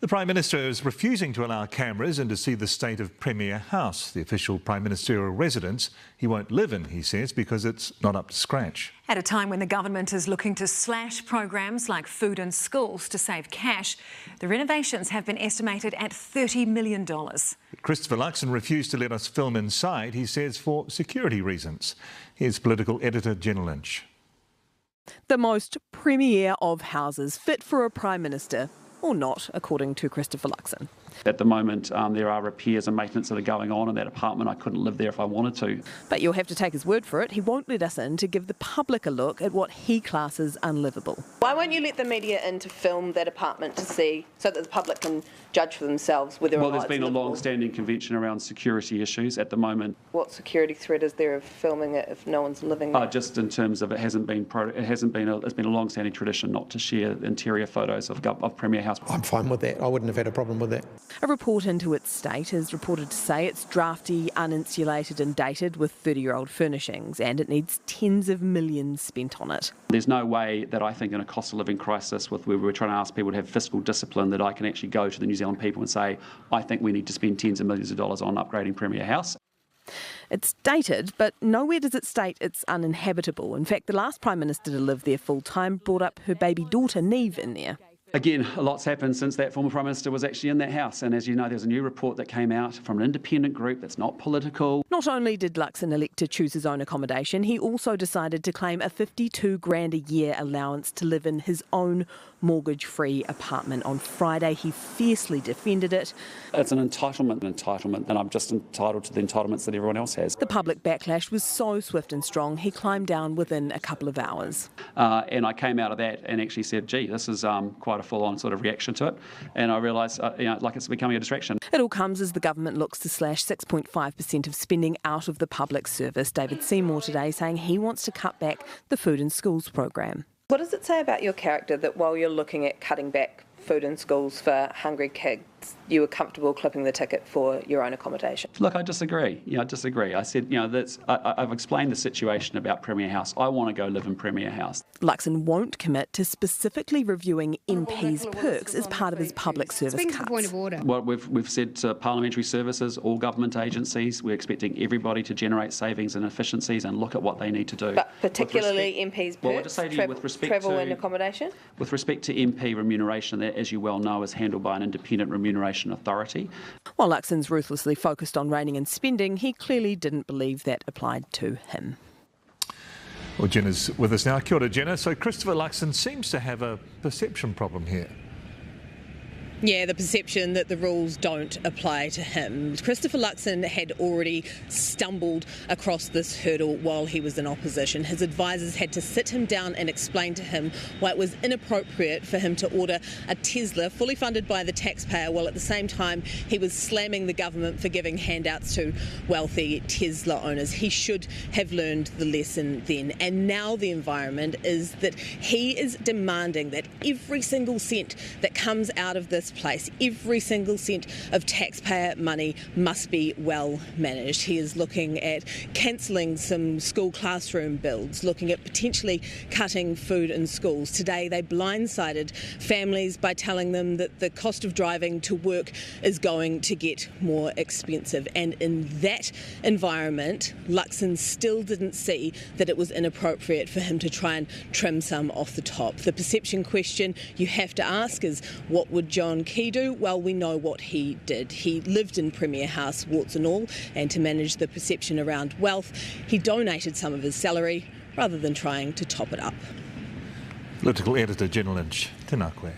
The Prime Minister is refusing to allow cameras in to see the state of Premier House, the official prime ministerial residence he won't live in, he says, because it's not up to scratch. At a time when the government is looking to slash programs like food and schools to save cash, the renovations have been estimated at $30 million. Christopher Luxon refused to let us film inside, he says, for security reasons. Here's political editor Jenna Lynch. The most premier of houses, fit for a Prime Minister, or not, according to Christopher Luxon. At the moment, there are repairs and maintenance that are going on in that apartment. I couldn't live there if I wanted to. But you'll have to take his word for it. He won't let us in to give the public a look at what he classes unlivable. Why won't you let the media in to film that apartment to see, so that the public can judge for themselves whether or not it's there's been a livable? long-standing convention around security issues at the moment. What security threat is there of filming it if no one's living there? Just in terms of it's been a long-standing tradition not to share interior photos of Premier House. I'm fine with that. I wouldn't have had a problem with that. A report into its state is reported to say it's drafty, uninsulated and dated with 30-year-old furnishings, and it needs tens of millions spent on it. There's no way that I think in a cost of living crisis where we're trying to ask people to have fiscal discipline that I can actually go to the New Zealand people and say, I think we need to spend tens of millions of dollars on upgrading Premier House. It's dated, but nowhere does it state it's uninhabitable. In fact, the last Prime Minister to live there full-time brought up her baby daughter, Neve, in there. Again, a lot's happened since that former Prime Minister was actually in that house. And as you know, there's a new report that came out from an independent group that's not political. Not only did Luxon elect to choose his own accommodation, he also decided to claim a $52,000 a year allowance to live in his own mortgage-free apartment. On Friday, he fiercely defended it. It's an entitlement, and I'm just entitled to the entitlements that everyone else has. The public backlash was so swift and strong, he climbed down within a couple of hours. And I came out of that and actually said, gee, this is quite a full-on sort of reaction to it. And I realised, like it's becoming a distraction. It all comes as the government looks to slash 6.5% of spending out of the public service. David Seymour today saying he wants to cut back the food and schools program. What does it say about your character that while you're looking at cutting back food and schools for hungry kids, you were comfortable clipping the ticket for your own accommodation? Look, I disagree. I disagree. I said, I've explained the situation about Premier House. I want to go live in Premier House. Luxon won't commit to specifically reviewing MPs' perks as part of his public service cuts. Point of order. Well, we've said to parliamentary services, all government agencies, we're expecting everybody to generate savings and efficiencies and look at what they need to do. But particularly MPs' perks, travel and accommodation? With respect to MP remuneration, that, as you well know, is handled by an independent remuneration authority. While Luxon's ruthlessly focused on reining in spending, he clearly didn't believe that applied to him. Well, Jenna's with us now. Kia ora, Jenna. So Christopher Luxon seems to have a perception problem here. Yeah, the perception that the rules don't apply to him. Christopher Luxon had already stumbled across this hurdle while he was in opposition. His advisors had to sit him down and explain to him why it was inappropriate for him to order a Tesla fully funded by the taxpayer, while at the same time he was slamming the government for giving handouts to wealthy Tesla owners. He should have learned the lesson then. And now the environment is that he is demanding that every single cent that comes out of this place, every single cent of taxpayer money must be well managed. He is looking at cancelling some school classroom builds, looking at potentially cutting food in schools. Today they blindsided families by telling them that the cost of driving to work is going to get more expensive. And in that environment, Luxon still didn't see that it was inappropriate for him to try and trim some off the top. The perception question you have to ask is, what would John Key do? Well, we know what he did. He lived in Premier House, warts and all, and to manage the perception around wealth, he donated some of his salary rather than trying to top it up. Political editor Jenna Lynch. Tēnā koe.